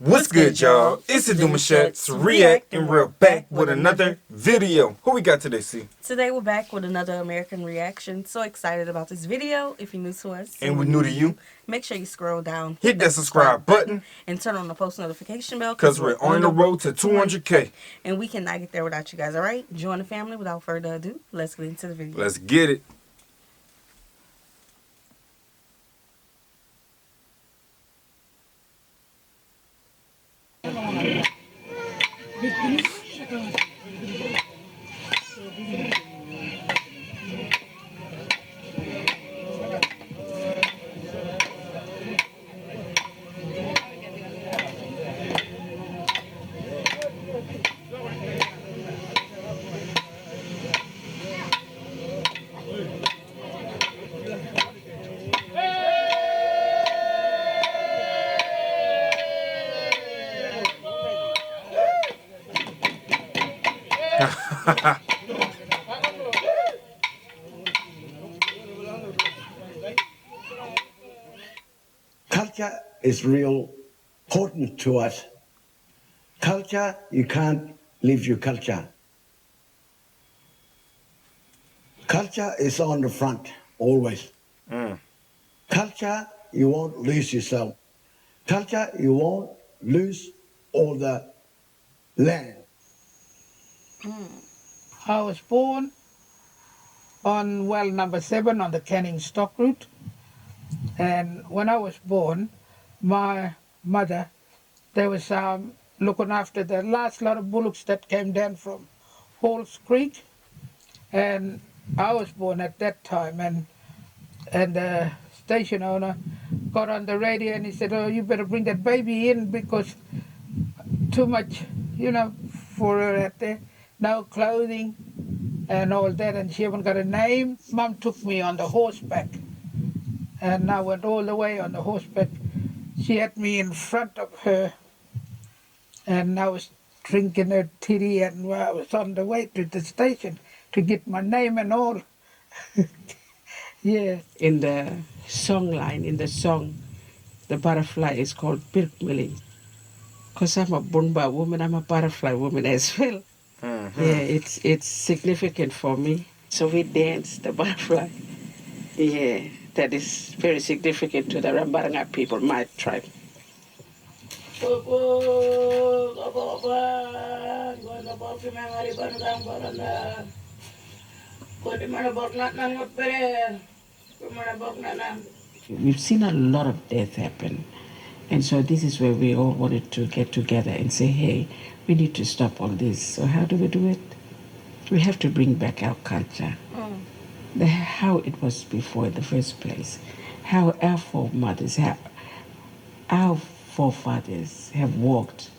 What's good, y'all? It's the Demouchets REACT, and we're back with another video. Who we got today, C? Today we're back with another American reaction. So excited about this video. If you're new to us And we're new to you, make sure you scroll down, hit that subscribe button, and turn on the post notification bell because we're on the road to 200K. And we cannot get there without you guys, alright? Join the family. Without further ado, let's get into the video. Let's get it. Culture is real important to us. Culture, you can't leave your culture. Culture is on the front, always. Culture, you won't lose yourself. Culture, you won't lose all the land. I was born on well number 7 on the Canning stock route, and when I was born, my mother, they was looking after the last lot of bullocks that came down from Halls Creek, and I was born at that time, and the station owner got on the radio and he said, "Oh, you better bring that baby in because too much, for her out there. No clothing and all that, and she haven't got a name." Mum took me on the horseback, and I went all the way on the horseback. She had me in front of her, and I was drinking her titty, and I was on the way to the station to get my name and all. Yeah. In the song line, in the song, the butterfly is called Birk Milling. Because I'm a Bunba woman, I'm a butterfly woman as well. Yeah, it's significant for me. So we dance the butterfly. Yeah, that is very significant to the Rambaranga people, my tribe. We've seen a lot of death happen. And so this is where we all wanted to get together and say, hey, we need to stop all this. So how do we do it? We have to bring back our culture. How it was before in the first place. How our foremothers, our forefathers have walked.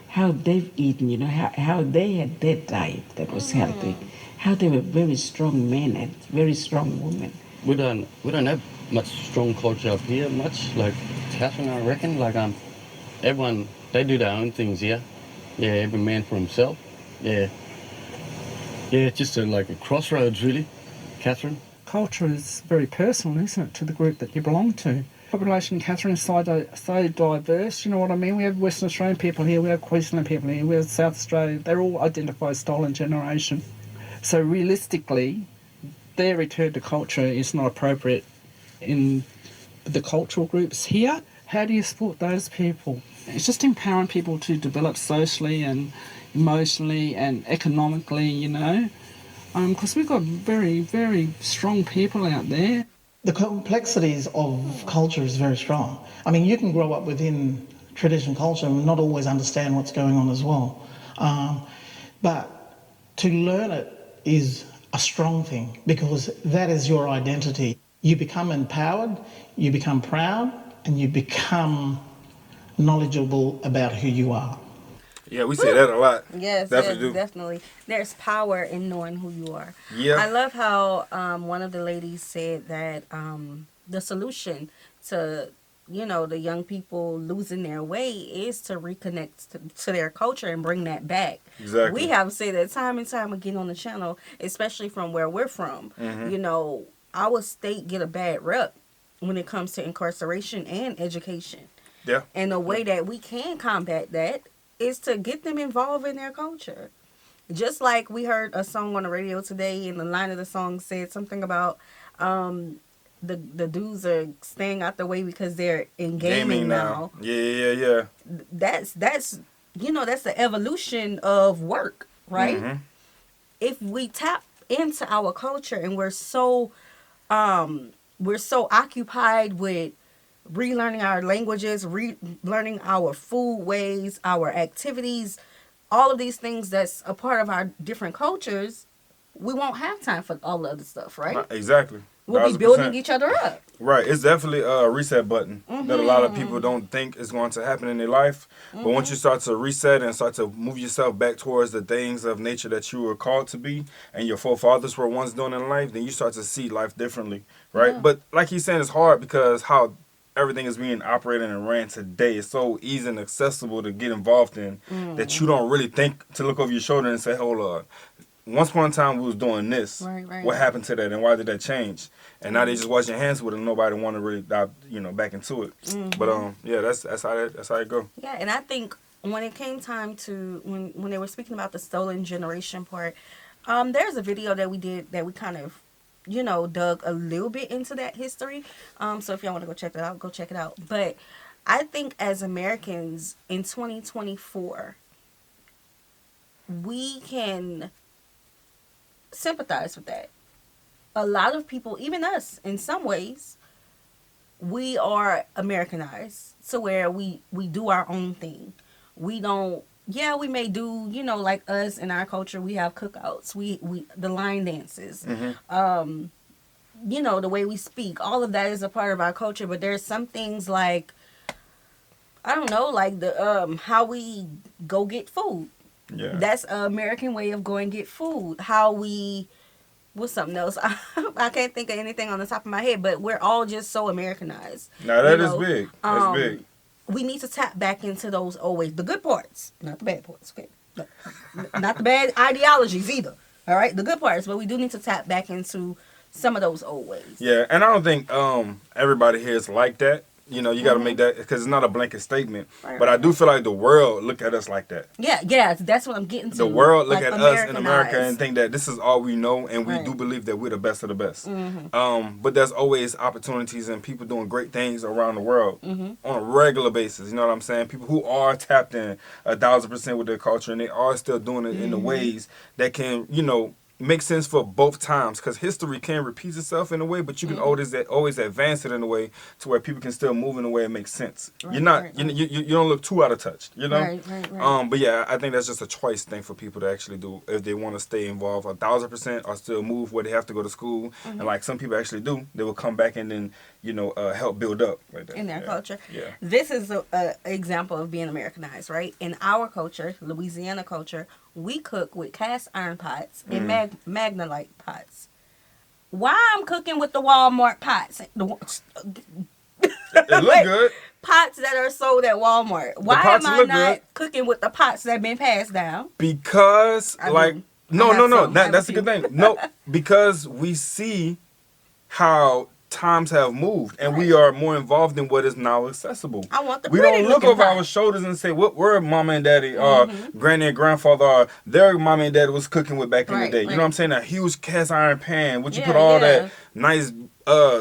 How they've eaten, how they had their diet that was healthy. How they were very strong men and very strong women. We don't have much strong culture up here, much like Catherine, I reckon. Like everyone, they do their own things here. Yeah, every man for himself. Yeah, it's just like a crossroads, really, Catherine. Culture is very personal, isn't it, to the group that you belong to? Population in Catherine is so diverse, you know what I mean? We have Western Australian people here, we have Queensland people here, we have South Australia. They're all identified as stolen generation. So realistically, their return to culture is not appropriate in the cultural groups here. How do you support those people? It's just empowering people to develop socially and emotionally and economically, because we've got very, very strong people out there. The complexities of culture is very strong. I mean, you can grow up within traditional culture and not always understand what's going on as well. But to learn it is a strong thing because that is your identity. You become empowered, you become proud, and you become knowledgeable about who you are. Yeah, we say that a lot. Yes, definitely. There's power in knowing who you are. Yeah. I love how one of the ladies said that the solution to, the young people losing their way is to reconnect to their culture and bring that back. Exactly. We have said that time and time again on the channel, especially from where we're from. Our state get a bad rep when it comes to incarceration and education. Yeah. And the way that we can combat that is to get them involved in their culture. Just like we heard a song on the radio today, and the line of the song said something about the dudes are staying out the way because they're in gaming now. Yeah. That's that's the evolution of work, right? Mm-hmm. If we tap into our culture and we're so occupied with relearning our languages, relearning our food ways, our activities, all of these things that's a part of our different cultures, we won't have time for all the other stuff, right? Exactly. We'll be 1000%. building each other up. Right. It's definitely a reset button that a lot of people don't think is going to happen in their life. But once you start to reset and start to move yourself back towards the things of nature that you were called to be and your forefathers were once doing in life, then you start to see life differently, right? Yeah. But like he's saying, it's hard because how everything is being operated and ran today is so easy and accessible to get involved in that you don't really think to look over your shoulder and say, hold on. Once upon a time we was doing this. Right. What happened to that and why did that change? And now they just wash your hands with it and nobody want to really dive, back into it. But yeah, that's how it go. Yeah, and I think when it came time to when they were speaking about the stolen generation part, there's a video that we did that we kind of dug a little bit into that history. So if y'all want to go check that out, go check it out. But I think as Americans in 2024, we can sympathize with that. A lot of people, even us in some ways, we are Americanized to where we do our own thing. We don't, we may do, like us in our culture, we have cookouts, we the line dances, the way we speak, all of that is a part of our culture. But there's some things like, I don't know, like the how we go get food. Yeah. That's an American way of going get food. How we, what's something else? I can't think of anything on the top of my head, but we're all just so Americanized. Now that is big. That's big. We need to tap back into those old ways. The good parts, not the bad parts, okay? Not the bad ideologies either, all right? The good parts, but we do need to tap back into some of those old ways. Yeah, and I don't think everybody here is like that. You got to make that, because it's not a blanket statement. But I do feel like the world look at us like that. Yeah, that's what I'm getting to. The world look at us in America Americanized. and think that this is all we know, and we do believe that we're the best of the best. But there's always opportunities and people doing great things around the world on a regular basis. You know what I'm saying? People who are tapped in 1000% with their culture, and they are still doing it in the ways that can, make sense for both times, because history can repeat itself in a way, but you can always advance it in a way to where people can still move in a way that makes sense. You're not you don't look too out of touch, Right. But yeah, I think that's just a choice thing for people to actually do if they want to stay involved 1000% or still move where they have to go to school. And like some people actually do, they will come back and then help build up like that in their culture. Yeah. This is a example of being Americanized, right? In our culture, Louisiana culture, we cook with cast iron pots and Magnalite pots. Why I'm cooking with the Walmart pots? It look good. Pots that are sold at Walmart. Why am I not cooking with the pots that have been passed down? Because no. That's a good thing. No, because we see how times have moved and we are more involved in what is now accessible. I want the We don't look over our shoulders and say what where mama and daddy or granny and grandfather or their mama and daddy was cooking with back in the day. You know what I'm saying? A huge cast iron pan, you put all that nice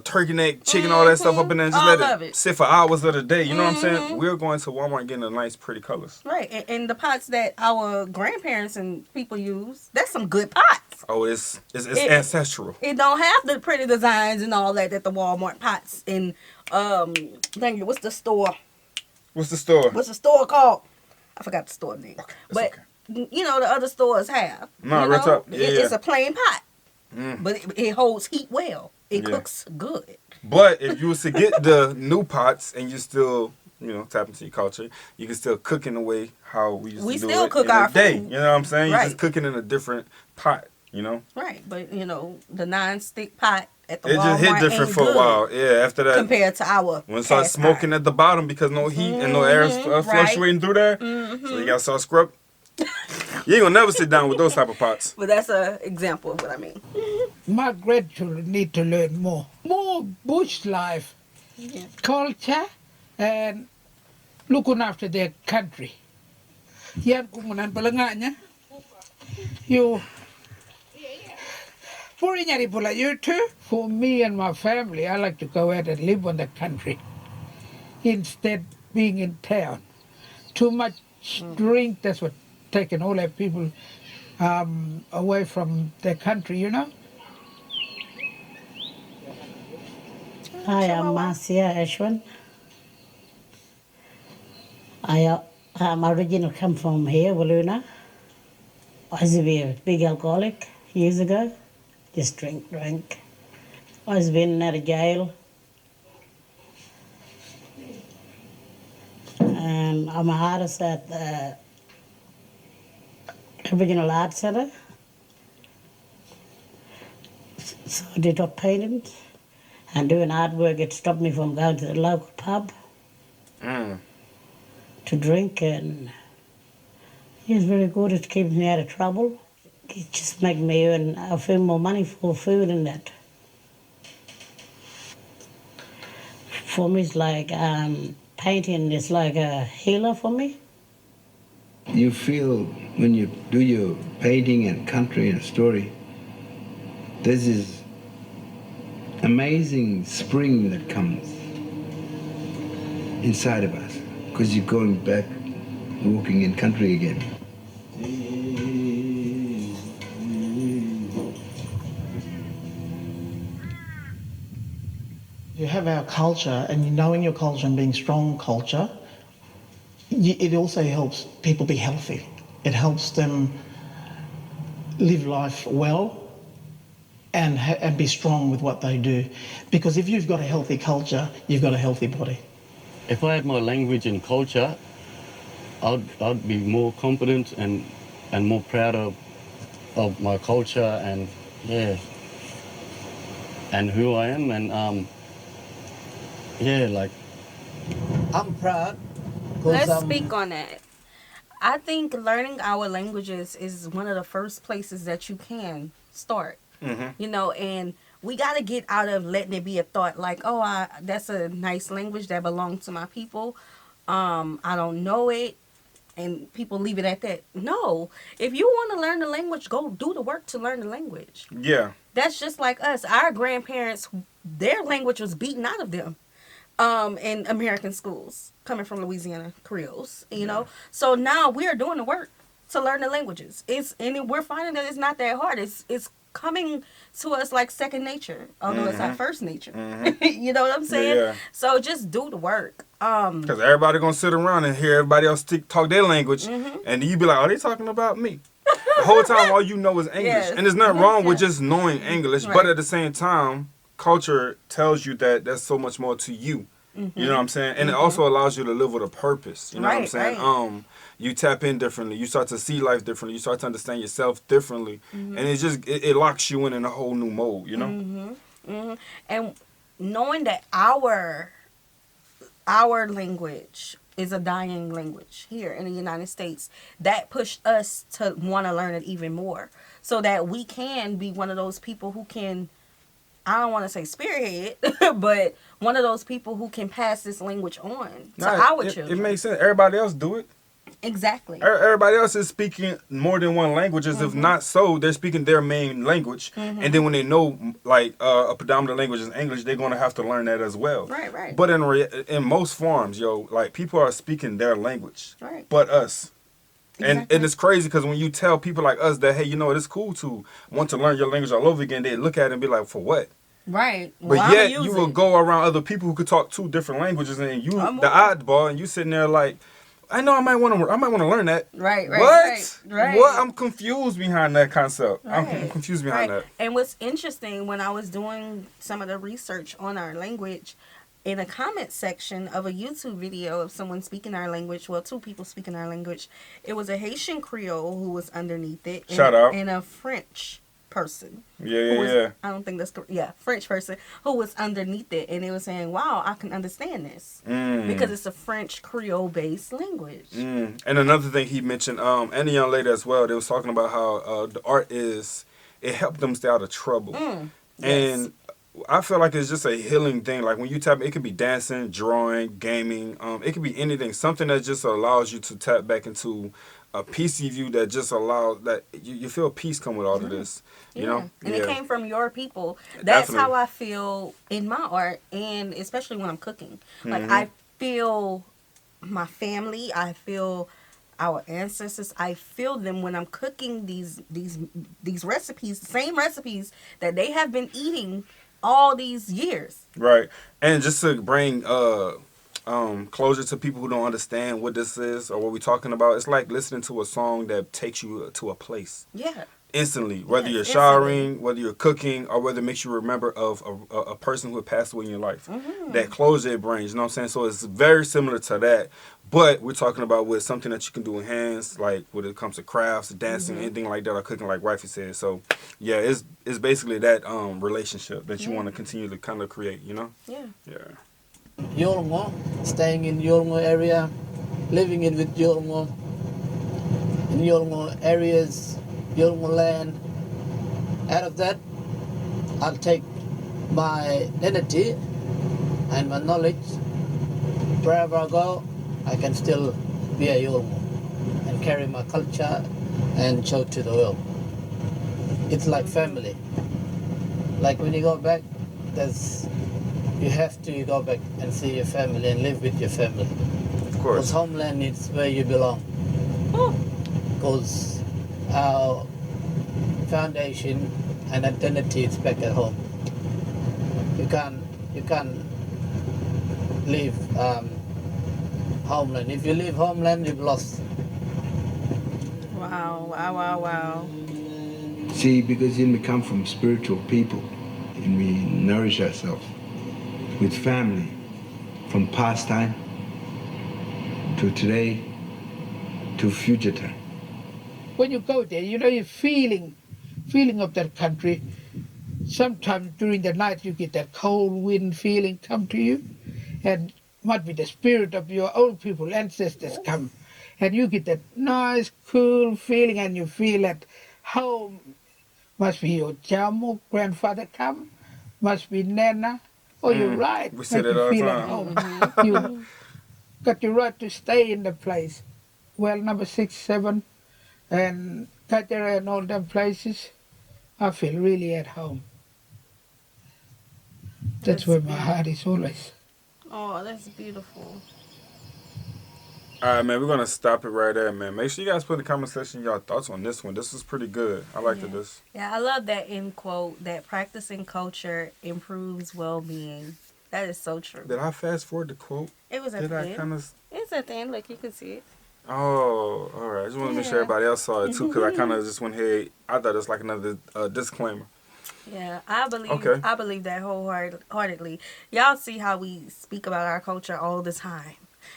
turkey neck, chicken, all that stuff up in there and just let it sit for hours of the day. You know what I'm saying? We're going to Walmart and getting the nice pretty colors. Right. And the pots that our grandparents and people use, that's some good pots. Oh, it's ancestral. It don't have the pretty designs and all that the Walmart pots and dang it, what's the store? What's the store? What's the store called? I forgot the store name. Okay, but the other stores have. No, right up. It's a plain pot. But it holds heat well. It cooks good. But if you was to get the new pots and you still, tap into your culture, you can still cook in the way how we used to do it. We still cook our day. food. You know what I'm saying? Right. You're just cooking in a different pot, Right. But, the non-stick pot at the It Walmart just hit different ain't for good a while. Yeah, after that. compared to our When it starts smoking at the bottom because no heat and no air is fluctuating through there. So you got to start scrub. You ain't gonna never sit down with those type of pots. But that's an example of what I mean. My grandchildren need to learn more bush life, culture, and looking after their country. Yan kumunan palanganya. You for me and my family, I like to go out and live on the country instead being in town. Too much drink, that's what taking all our people away from their country, you know. Hi, I'm Marcia Ashwin. I'm originally come from here, Walloona. I used to be a big alcoholic years ago. Just drink. I was been out of jail. And I'm an artist at the Aboriginal Art Centre. So I did up paintings and doing artwork. It stopped me from going to the local pub to drink, and it's very good. It keeps me out of trouble. It just makes me earn a few more money for food and that. For me, it's like painting is like a healer for me. You feel when you do your painting and country and story, there's this amazing spring that comes inside of us because you're going back, walking in country again. You have our culture, and knowing your culture and being strong culture, it also helps people be healthy. It helps them live life well and be strong with what they do. Because if you've got a healthy culture, you've got a healthy body. If I had my language and culture, I'd be more confident and more proud of my culture and and who I am and like I'm proud. Let's speak on that. I think learning our languages is one of the first places that you can start. You know, and we got to get out of letting it be a thought like, oh, that's a nice language that belongs to my people. I don't know it. And people leave it at that. No. If you want to learn the language, go do the work to learn the language. Yeah. That's just like us. Our grandparents, their language was beaten out of them. In American schools, coming from Louisiana Creoles, you know. So now we are doing the work to learn the languages. And we're finding that it's not that hard. It's coming to us like second nature, although it's our first nature. You know what I'm saying? Yeah. So just do the work. Because everybody gonna sit around and hear everybody else talk their language, and you be like, "Oh, they talking about me." The whole time, all you know is English, Yes. and there's nothing wrong with just knowing English, but Right. at the same time, culture tells you that there's so much more to you. You know what I'm saying? And it also allows you to live with a purpose. You know what I'm Right, saying? right. You tap in differently. You start to see life differently. You start to understand yourself differently. And it locks you in a whole new mode, you know? And knowing that our language is a dying language here in the United States, that pushed us to want to learn it even more so that we can be one of those people who can, I don't want to say spearhead, but one of those people who can pass this language on to our children. It makes sense. Everybody else do it. Exactly. Everybody else is speaking more than one languages. If not so, they're speaking their main language. And then when they know, like, a predominant language is English, they're going to have to learn that as well. Right. But in most farms, like, people are speaking their language. Right. But us. Exactly. And it's crazy because when you tell people like us that, hey, you know, it's cool to want to learn your language all over again, they look at it and be like, for what? Right. But Well, yet you will go around other people who could talk two different languages, and you the oddball, and you sitting there like, I know I might want to learn that. Right. What? Right. What? I'm confused behind that concept. I'm Right. confused behind that. And what's interesting, when I was doing some of the research on our language, in a comment section of a YouTube video of someone speaking our language, well, two people speaking our language, it was a Haitian Creole who was underneath it. Shout out. And a French person. Yeah. I don't think that's correct. Yeah, French person who was underneath it, and they were saying, "Wow, I can understand this because it's a French Creole-based language." And another thing he mentioned, and the young lady as well, they was talking about how the art it helped them stay out of trouble. Yes. And I feel like it's just a healing thing. Like when you tap, it could be dancing, drawing, gaming. It could be anything. Something that just allows you to tap back into a piece of you that just allows that you feel peace come with all of this. You know? And it came from your people. That's Definitely. how I feel in my art, and especially when I'm cooking. Like I feel my family. I feel our ancestors. I feel them when I'm cooking these recipes, the same recipes that they have been eating all these years. Right. And just to bring closure to people who don't understand what this is or what we're talking about, it's like listening to a song that takes you to a place. Yeah. Instantly, whether you're Yes, showering, instantly. whether you're cooking, or whether it makes you remember of a person who had passed away in your life. That closure it brings, you know what I'm saying? So it's very similar to that, but we're talking about with something that you can do with hands, like when it comes to crafts, dancing, anything like that, or cooking, like Wifey said. So yeah, it's basically that relationship that you want to continue to kind of create, you know? Yeah. Yeah. Yolngu, staying in Yolngu area, living it with Yolngu, in Yolngu areas, Yolngu land. Out of that, I'll take my identity and my knowledge. Wherever I go, I can still be a Yolngu and carry my culture and show to the world. It's like family. Like when you go back, you have to go back and see your family and live with your family. Of Because course. homeland is where you belong. Because our foundation and identity is back at home. You can't leave homeland. If you leave homeland, you've lost. Wow. See, because we come from spiritual people and we nourish ourselves with family from past time to today to future time. When you go there, you know, you're feeling of that country. Sometimes during the night you get that cold wind feeling come to you, and might be the spirit of your own people, ancestors come, and you get that nice cool feeling, and you feel at home. Must be your Jamu grandfather come, must be Nana. Oh, you're right. We say Make that you all the feel at time. home. You got your right to stay in the place. Well, number 6, 7, and Katera and all them places, I feel really at home. That's where my heart is always. Oh, that's beautiful. All right, man, we're going to stop it right there, man. Make sure you guys put in the comment section your thoughts on this one. This is pretty good. I liked this. Yeah, I love that end quote that practicing culture improves well-being. That is so true. Did I fast forward the quote? It was at Did the I end. kind of... It's at the end. Look, you can see it. Oh, all right. I just want to make sure everybody else saw it, too, because I kind of just went ahead. I thought it was like another disclaimer. Yeah, I believe that wholeheartedly. Y'all see how we speak about our culture all the time.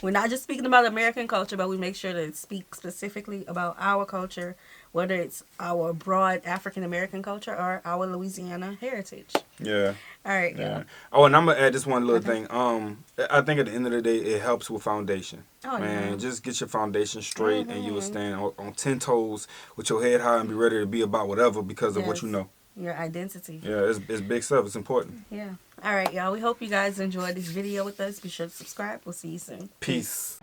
We're not just speaking about American culture, but we make sure to speak specifically about our culture, whether it's our broad African American culture or our Louisiana heritage. Yeah. All right, Yeah. y'all. Oh, and I'm gonna add this one little thing. I think at the end of the day, it helps with foundation. Oh, Man, yeah. just get your foundation straight, and you will stand on 10 toes with your head high and be ready to be about whatever because of what you know. Your identity. Yeah, it's big stuff. It's important. Yeah. All right, y'all. We hope you guys enjoyed this video with us. Be sure to subscribe. We'll see you soon. Peace.